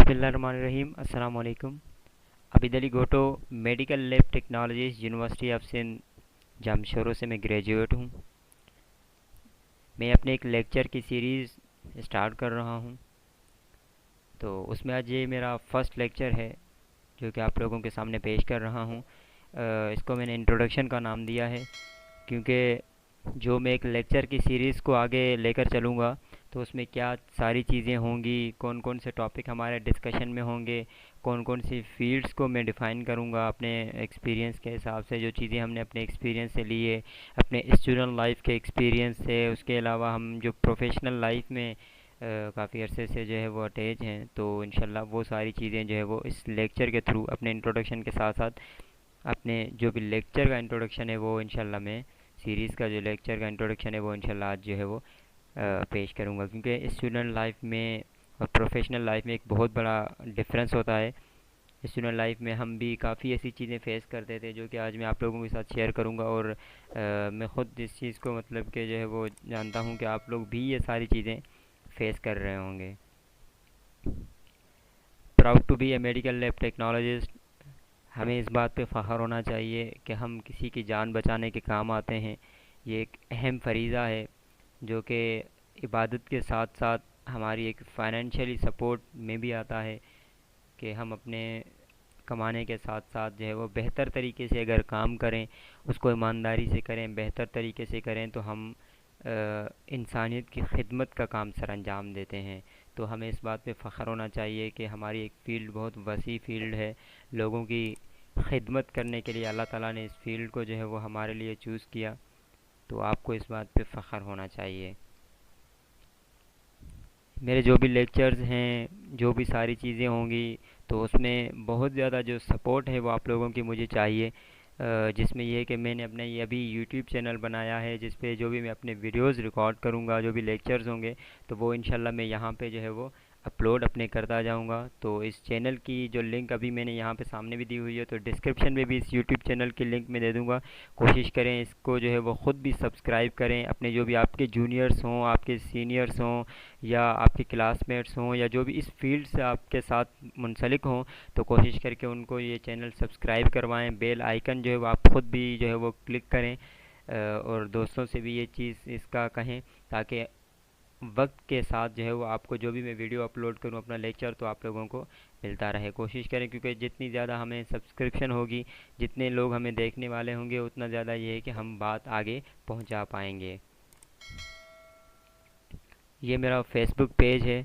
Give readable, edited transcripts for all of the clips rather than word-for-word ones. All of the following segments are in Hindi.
बिस्मिल्लाहिर्रहमानिर्रहीम अस्सलाम वालेकुम। Abid Ali Goto, medical lab technologies, university of Sindh, Jamshoro से मैं ग्रेजुएट हूँ। मैं अपने एक लेक्चर की सीरीज़ स्टार्ट कर रहा हूँ। तो उसमें आज ये मेरा फर्स्ट लेक्चर है जो कि आप लोगों के सामने पेश कर रहा हूँ। इसको मैंने इंट्रोडक्शन का नाम दिया है क्योंकि जो मैं एक लेक्चर की सीरीज़ को आगे लेकर चलूँगा तो उसमें क्या सारी चीज़ें होंगी, कौन कौन से टॉपिक हमारे डिस्कशन में होंगे, कौन कौन सी फील्ड्स को मैं डिफ़ाइन करूँगा अपने एक्सपीरियंस के हिसाब से, जो चीज़ें हमने अपने एक्सपीरियंस से लिए, अपने स्टूडेंट लाइफ के एक्सपीरियंस से। उसके अलावा हम जो प्रोफेशनल लाइफ में काफ़ी अरसे से जो है वो अटैच हैं, तो इंशाल्लाह वो सारी चीज़ें जो है वो इस लेक्चर के थ्रू अपने इंट्रोडक्शन के साथ साथ अपने जो भी लेक्चर का इंट्रोडक्शन है वो इंशाल्लाह मैं सीरीज़ का जो लेक्चर का इंट्रोडक्शन है वो इंशाल्लाह आज जो है वो पेश करूँगा। क्योंकि स्टूडेंट लाइफ में और प्रोफेशनल लाइफ में एक बहुत बड़ा डिफरेंस होता है। स्टूडेंट लाइफ में हम भी काफ़ी ऐसी चीज़ें फेस करते थे जो कि आज मैं आप लोगों के साथ शेयर करूँगा, और मैं ख़ुद इस चीज़ को मतलब कि जो है वो जानता हूँ कि आप लोग भी ये सारी चीज़ें फेस कर रहे होंगे। Proud to be a medical lab technologist. हमें इस बात पे फ़ख्र होना चाहिए कि हम किसी की जान बचाने के काम आते हैं। ये एक अहम फरीज़ा है जो कि इबादत के साथ साथ हमारी एक फाइनेंशियली सपोर्ट में भी आता है कि हम अपने कमाने के साथ साथ जो है वो बेहतर तरीके से अगर काम करें, उसको ईमानदारी से करें, बेहतर तरीके से करें, तो हम इंसानियत की खिदमत का काम सर अंजाम देते हैं। तो हमें इस बात पे फ़ख्र होना चाहिए कि हमारी एक फ़ील्ड बहुत वसी फ़ील्ड है। लोगों की खिदमत करने के लिए अल्लाह ताला ने इस फील्ड को जो है वो हमारे लिए चूज़ किया, तो आपको इस बात पे फ़ख्र होना चाहिए। मेरे जो भी लेक्चर्स हैं, जो भी सारी चीज़ें होंगी, तो उसमें बहुत ज़्यादा जो सपोर्ट है वो आप लोगों की मुझे चाहिए। जिसमें ये है कि मैंने अपने ये अभी यूट्यूब चैनल बनाया है जिस पे जो भी मैं अपने वीडियोस रिकॉर्ड करूँगा, जो भी लेक्चर्स होंगे, तो वो इंशाल्लाह मैं यहाँ पे जो है वो अपलोड अपने करता जाऊँगा। तो इस चैनल की जो लिंक अभी मैंने यहाँ पे सामने भी दी हुई है, तो डिस्क्रिप्शन में भी इस यूट्यूब चैनल की लिंक मैं दे दूँगा। कोशिश करें इसको जो है वो ख़ुद भी सब्सक्राइब करें। अपने जो भी आपके जूनियर्स हों, आपके सीनियर्स हों, या आपके क्लासमेट्स हों, या जो भी इस फील्ड से आपके साथ मुंसलिक हों, तो कोशिश करके उनको ये चैनल सब्सक्राइब करवाएं। बेल आइकन जो है वो आप ख़ुद भी जो है वो क्लिक करें, और दोस्तों से भी ये चीज़ इसका कहें, ताकि वक्त के साथ जो है वो आपको जो भी मैं वीडियो अपलोड करूं अपना लेक्चर, तो आप लोगों को मिलता रहे। कोशिश करें क्योंकि जितनी ज़्यादा हमें सब्सक्रिप्शन होगी, जितने लोग हमें देखने वाले होंगे, उतना ज़्यादा ये है कि हम बात आगे पहुंचा पाएंगे। ये मेरा फेसबुक पेज है,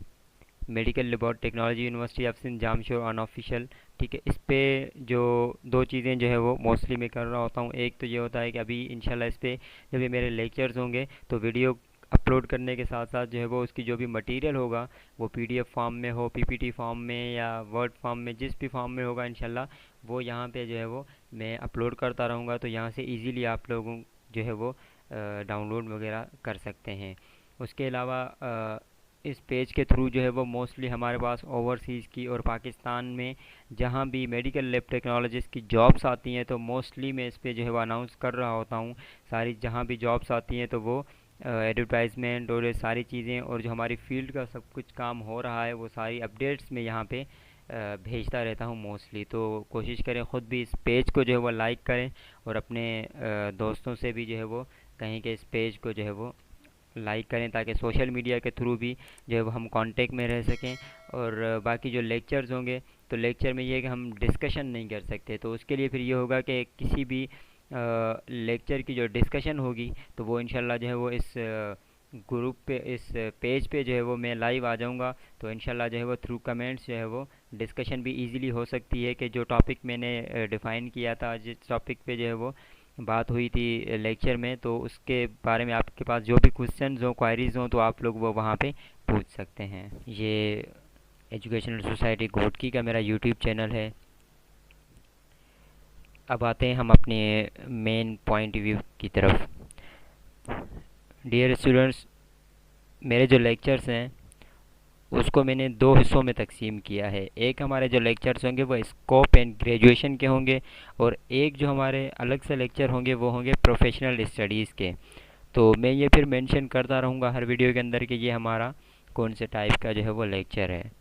medical lab technology, university of Sindh, Jamshoro unofficial. ठीक है, इस पे जो दो चीज़ें जो है वो मोस्टली मैं कर रहा होता हूँ। एक तो ये होता है कि अभी इंशाल्लाह इस पे जब ये मेरे लेक्चर्स होंगे तो वीडियो अपलोड करने के साथ साथ जो है वो उसकी जो भी मटेरियल होगा वो पीडीएफ फॉर्म में हो, पीपीटी फॉर्म में, या वर्ड फॉर्म में, जिस भी फॉर्म में होगा इंशाल्लाह वो यहाँ पे जो है वो मैं अपलोड करता रहूँगा। तो यहाँ से इजीली आप लोगों जो है वो डाउनलोड वगैरह कर सकते हैं। उसके अलावा इस पेज के थ्रू जो है वो मोस्टली हमारे पास ओवरसीज़ की और पाकिस्तान में जहाँ भी मेडिकल लैब टेक्नोलॉजिस्ट की जॉब्स आती हैं, तो मोस्टली मैं इस पे जो है वो अनाउंस कर रहा होता हूँ। सारी जहाँ भी जॉब्स आती हैं तो वो एडवर्टाइजमेंट और ये सारी चीज़ें, और जो हमारी फील्ड का सब कुछ काम हो रहा है वो सारी अपडेट्स मैं यहाँ पे भेजता रहता हूँ मोस्टली। तो कोशिश करें ख़ुद भी इस पेज को जो है वो लाइक करें, और अपने दोस्तों से भी जो है वो कहीं के इस पेज को जो है वो लाइक करें, ताकि सोशल मीडिया के थ्रू भी जो है वो हम कांटेक्ट में रह सकें। और बाकी जो लेक्चर्स होंगे, तो लेक्चर में ये है कि हम डिस्कशन नहीं कर सकते, तो उसके लिए फिर ये होगा कि किसी भी लेक्चर की जो डिस्कशन होगी तो वो इंशाल्लाह जो है वो इस ग्रुप पे, इस पेज पे जो है वो मैं लाइव आ जाऊंगा। तो इंशाल्लाह जो है वो थ्रू कमेंट्स जो है वो डिस्कशन भी इजीली हो सकती है कि जो टॉपिक मैंने डिफ़ाइन किया था, जिस टॉपिक पे जो है वो बात हुई थी लेक्चर में, तो उसके बारे में आपके पास जो भी क्वेश्चंस हो, क्वायरीज़ हो, तो आप लोग वो वहाँ पे पूछ सकते हैं। ये एजुकेशनल सोसाइटी घोटकी का मेरा यूट्यूब चैनल है। अब आते हैं हम अपने मेन पॉइंट व्यू की तरफ। डियर स्टूडेंट्स, मेरे जो लेक्चर्स हैं उसको मैंने दो हिस्सों में तकसीम किया है। एक हमारे जो लेक्चर्स होंगे वो स्कोप एंड ग्रेजुएशन के होंगे, और एक जो हमारे अलग से लेक्चर होंगे वो होंगे प्रोफेशनल स्टडीज़ के। तो मैं ये फिर मेंशन करता रहूँगा हर वीडियो के अंदर कि ये हमारा कौन से टाइप का जो है वो लेक्चर है।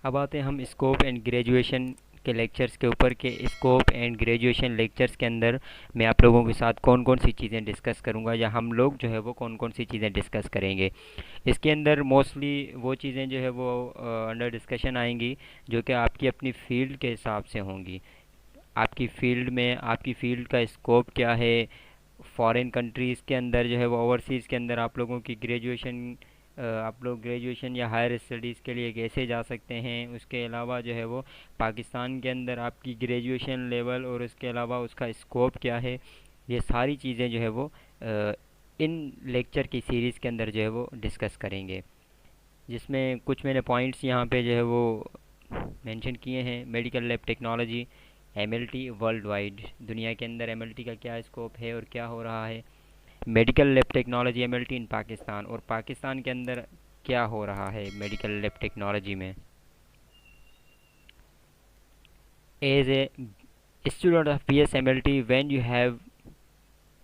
अब आते हैं हम स्कोप एंड ग्रेजुएशन के लेक्चर्स के ऊपर के स्कोप एंड ग्रेजुएशन लेक्चर्स के अंदर मैं आप लोगों के साथ कौन कौन सी चीज़ें डिस्कस करूंगा, या हम लोग जो है वो कौन कौन सी चीज़ें डिस्कस करेंगे। इसके अंदर मोस्टली वो चीज़ें जो है वो अंडर डिस्कशन आएंगी जो कि आपकी अपनी फील्ड के हिसाब से होंगी। आपकी फ़ील्ड में आपकी फ़ील्ड का स्कोप क्या है, फॉरेन कंट्रीज़ के अंदर जो है वो ओवरसीज़ के अंदर आप लोगों की ग्रेजुएशन, आप लोग ग्रेजुएशन या हायर स्टडीज़ के लिए कैसे जा सकते हैं। उसके अलावा जो है वो पाकिस्तान के अंदर आपकी ग्रेजुएशन लेवल और उसके अलावा उसका स्कोप क्या है, ये सारी चीज़ें जो है वो इन लेक्चर की सीरीज़ के अंदर जो है वो डिस्कस करेंगे। जिसमें कुछ मैंने पॉइंट्स यहाँ पे जो है वो मेंशन किए हैं। Medical lab technology, MLT world wide, दुनिया के अंदर एमएलटी का क्या स्कोप है और क्या हो रहा है। Medical lab technology MLT in Pakistan, और पाकिस्तान के अंदर क्या हो रहा है मेडिकल लैब टेक्नोलॉजी में। As a student of BS MLT when you have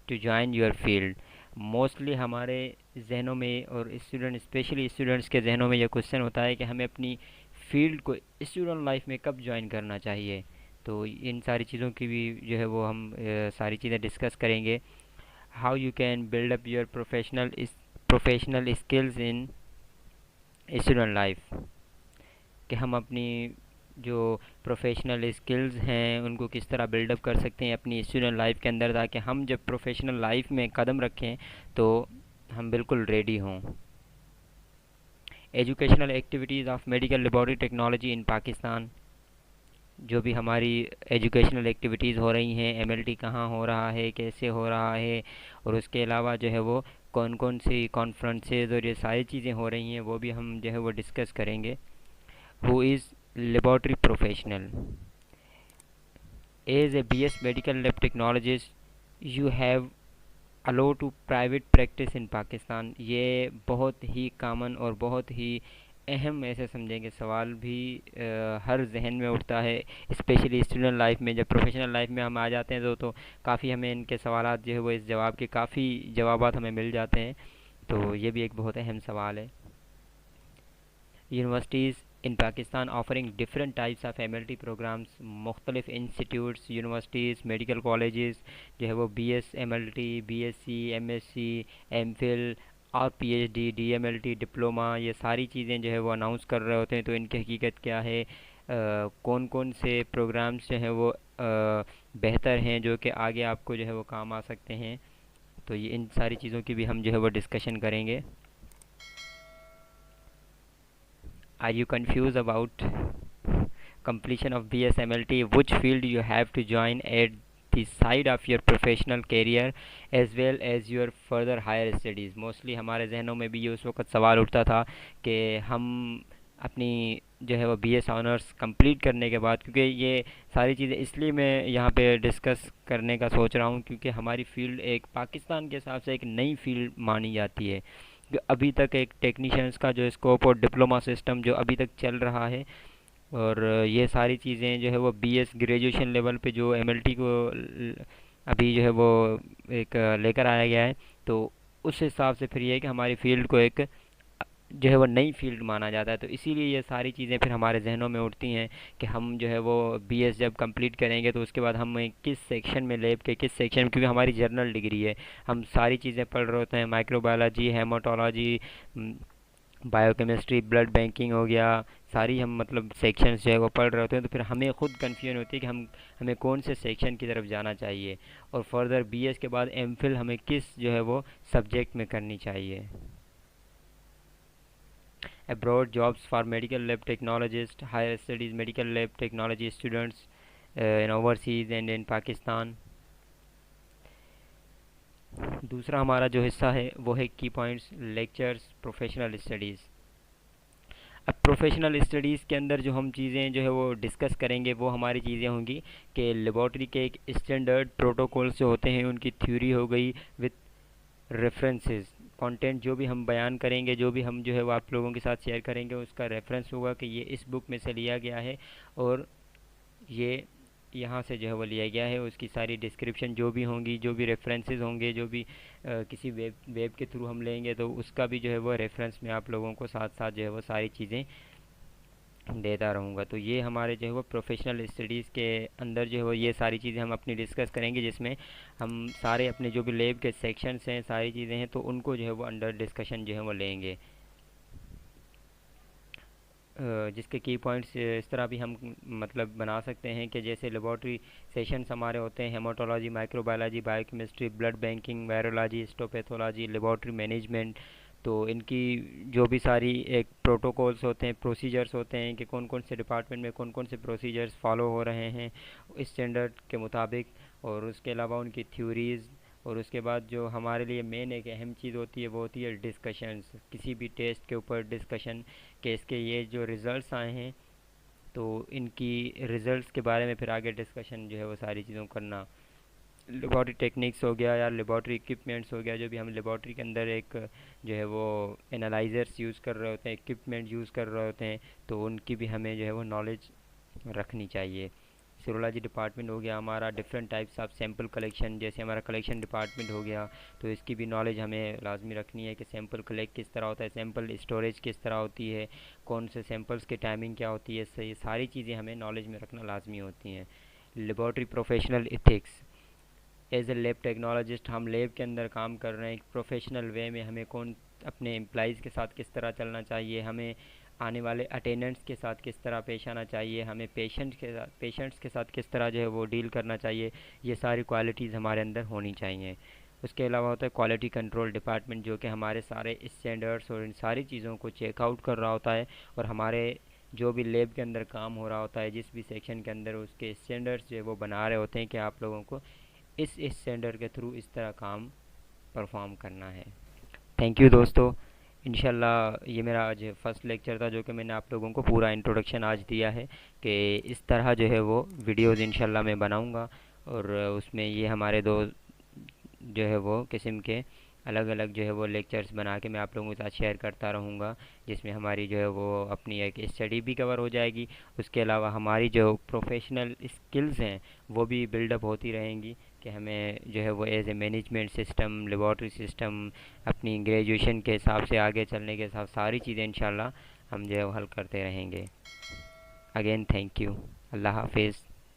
to join your field, mostly हमारे जहनों में और स्टूडेंट स्पेशली स्टूडेंट्स के जहनों में यह क्वेश्चन होता है कि हमें अपनी फील्ड को स्टूडेंट लाइफ में कब ज्वाइन करना चाहिए। तो इन सारी चीज़ों की भी जो है वो हम सारी चीज़ें डिस्कस करेंगे। How you can build up your professional skills in student life, कि हम अपनी जो प्रोफेशनल स्किल्स हैं उनको किस तरह बिल्डअप कर सकते हैं अपनी स्टूडेंट लाइफ के अंदर, ताकि हम जब प्रोफेशनल लाइफ में कदम रखें तो हम बिल्कुल रेडी हों। Educational activities of medical laboratory technology in Pakistan, जो भी हमारी एजुकेशनल एक्टिविटीज़ हो रही हैं, एमएलटी कहाँ हो रहा है, कैसे हो रहा है, और उसके अलावा जो है वो कौन कौन सी कॉन्फ्रेंसेज और ये सारी चीज़ें हो रही हैं वो भी हम जो है वो डिस्कस करेंगे। Who is laboratory professional, as a BS medical lab technologist you have allow to private practice in Pakistan. ये बहुत ही कामन और बहुत ही अहम ऐसे समझेंगे सवाल भी हर जहन में उठता है, स्पेशली स्टूडेंट लाइफ में। जब प्रोफेशनल लाइफ में हम आ जाते हैं तो काफ़ी हमें इनके सवालात जो है वो इस जवाब के काफ़ी जवाबात हमें मिल जाते हैं। तो ये भी एक बहुत अहम सवाल है। Universities in Pakistan offering different types of MLT programmes, मुख्तलिफ इंस्टीट्यूट्स, यूनिवर्सिटीज़, मेडिकल कॉलेजेस जो है वो BS MLT, BSc, MSc, MPhil और पीएचडी, डीएमएलटी, डिप्लोमा, ये सारी चीज़ें जो है वो अनाउंस कर रहे होते हैं। तो इनकी हकीकत क्या है, कौन कौन से प्रोग्राम्स जो हैं वो बेहतर हैं जो कि आगे आपको जो है वो काम आ सकते हैं। तो ये इन सारी चीज़ों की भी हम जो है वो डिस्कशन करेंगे। Are you confused about completion of BSMLT? Which field you have to join at the side of your professional career as well as your further higher studies? Mostly हमारे जहनों में भी ये उस वक्त सवाल उठता था कि हम अपनी जो है वो बीएस ऑनर्स कंप्लीट करने के बाद, क्योंकि ये सारी चीज़ें इसलिए मैं यहाँ पे डिस्कस करने का सोच रहा हूँ क्योंकि हमारी फ़ील्ड एक पाकिस्तान के हिसाब से एक नई फील्ड मानी जाती है। अभी तक एक टेक्नीशियंस का जो स्कोप और डिप्लोमा सिस्टम जो अभी तक चल रहा है, और ये सारी चीज़ें जो है वो बीएस ग्रेजुएशन लेवल पे जो एमएलटी को अभी जो है वो एक लेकर आया गया है। तो उस हिसाब से फिर ये है कि हमारी फील्ड को एक जो है वो नई फील्ड माना जाता है। तो इसीलिए ये सारी चीज़ें फिर हमारे जहनों में उठती हैं कि हम जो है वो बीएस जब कंप्लीट करेंगे तो उसके बाद हम किस सेक्शन में, लैब के किस सेक्शन में, क्योंकि हमारी जर्नल डिग्री है, हम सारी चीज़ें पढ़ रहे होते हैं, microbiology, haematology, biochemistry, blood banking हो गया, सारी हम मतलब सेक्शंस जो है वो पढ़ रहे होते हैं। तो फिर हमें खुद कन्फ्यूजन होती है कि हमें कौन से सेक्शन की तरफ जाना चाहिए, और फर्दर बीएस के बाद एमफिल हमें किस जो है वो सब्जेक्ट में करनी चाहिए। Abroad jobs for medical lab technologists, higher studies medical lab technology students in overseas and in Pakistan। दूसरा हमारा जो हिस्सा है वो है की पॉइंट्स, लेक्चर्स, प्रोफेशनल स्टडीज़। अब प्रोफेशनल स्टडीज़ के अंदर जो हम चीज़ें जो है वो डिस्कस करेंगे वो हमारी चीज़ें होंगी कि लेबॉर्ट्री के एक स्टैंडर्ड प्रोटोकॉल्स जो होते हैं उनकी थ्योरी हो गई विथ रेफरेंसेस। कंटेंट जो भी हम बयान करेंगे, जो भी हम जो है वो आप लोगों के साथ शेयर करेंगे, उसका रेफरेंस होगा कि ये इस बुक में से लिया गया है और ये यहाँ से जो है वो लिया गया है। उसकी सारी डिस्क्रिप्शन जो भी होंगी, जो भी रेफरेंसेस होंगे, जो भी किसी वेब के थ्रू हम लेंगे तो उसका भी जो है वो रेफरेंस में आप लोगों को साथ साथ जो है वो सारी चीज़ें देता रहूँगा। तो ये हमारे जो है वो प्रोफेशनल स्टडीज़ के अंदर जो है वो ये सारी चीज़ें हम अपनी डिस्कस करेंगे, जिसमें हम सारे अपने जो भी लैब के सेक्शंस हैं, सारी चीज़ें हैं, तो उनको जो है वो अंडर डिस्कशन जो है वो लेंगे। जिसके की पॉइंट्स इस तरह भी हम मतलब बना सकते हैं कि जैसे लेबॉर्ट्री सेशंस हमारे होते हैं haematology, microbiology, biochemistry, blood banking, virology, histopathology, laboratory management. तो इनकी जो भी सारी एक प्रोटोकॉल्स होते हैं, प्रोसीजर्स होते हैं कि कौन कौन से डिपार्टमेंट में कौन कौन से प्रोसीजर्स फॉलो हो रहे हैं इस स्टैंडर्ड के मुताबिक। और उसके अलावा उनकी थ्योरीज़। और उसके बाद जो हमारे लिए मेन एक अहम चीज़ होती है वो होती है डिस्कशंस, किसी भी टेस्ट के ऊपर डिस्कशन, कि इसके ये जो रिज़ल्ट्स आए हैं तो इनकी रिज़ल्ट्स के बारे में फिर आगे डिस्कशन जो है वो सारी चीज़ों को करना। लेबॉर्ट्री टेक्निक्स हो गया या लेबॉर्ट्री इक्विपमेंट्स हो गया, जो भी हम लेबॉर्ट्री के अंदर एक जो है वो एनालाइज़र्स यूज़ कर रहे होते हैं, इक्विपमेंट यूज़ कर रहे होते हैं, तो उनकी भी हमें जो है वो नॉलेज रखनी चाहिए। सीरोलॉजी डिपार्टमेंट हो गया हमारा, different types of sample collection, जैसे हमारा कलेक्शन डिपार्टमेंट हो गया, तो इसकी भी नॉलेज हमें लाजमी रखनी है कि सैंपल कलेक्ट किस तरह होता है, सैंपल स्टोरेज किस तरह होती है, कौन से सैंपल्स की टाइमिंग क्या होती है, ये सारी चीज़ें हमें नॉलेज में रखना लाजमी होती हैं। Laboratory professional ethics, as a lab technologist हम लैब के अंदर काम कर रहे हैं, एक प्रोफेशनल वे में हमें कौन अपने एम्प्लॉइज़ के साथ किस तरह चलना चाहिए, हमें आने वाले अटेंडेंट्स के साथ किस तरह पेश आना चाहिए, हमें पेशेंट्स के साथ किस तरह जो है वो डील करना चाहिए, ये सारी क्वालिटीज़ हमारे अंदर होनी चाहिए। उसके अलावा होता है क्वालिटी कंट्रोल डिपार्टमेंट, जो कि हमारे सारे स्टैंडर्ड्स और इन सारी चीज़ों को चेकआउट कर रहा होता है, और हमारे जो भी लैब के अंदर काम हो रहा होता है, जिस भी सेक्शन के अंदर, उसके स्टैंडर्ड्स जो है वो बना रहे होते हैं कि आप लोगों को इस स्टैंडर्ड के थ्रू इस तरह काम परफॉर्म करना है। थैंक यू दोस्तों। इंशाल्लाह ये मेरा आज फर्स्ट लेक्चर था, जो कि मैंने आप लोगों को पूरा इंट्रोडक्शन आज दिया है कि इस तरह जो है वो वीडियोज़ इंशाल्लाह मैं बनाऊंगा, और उसमें ये हमारे दो जो है वो किस्म के अलग अलग जो है वो लेक्चर्स बना के मैं आप लोगों के साथ शेयर करता रहूँगा, जिसमें हमारी जो है वो अपनी एक स्टडी भी कवर हो जाएगी। उसके अलावा हमारी जो प्रोफेशनल स्किल्स हैं वो भी बिल्डअप होती रहेंगी, कि हमें जो है वो as a management system, laboratory system, अपनी ग्रेजुएशन के हिसाब से आगे चलने के हिसाब सारी चीज़ें इंशाल्लाह हम जो है वो हल करते रहेंगे। Again thank you. अल्लाह हाफिज़।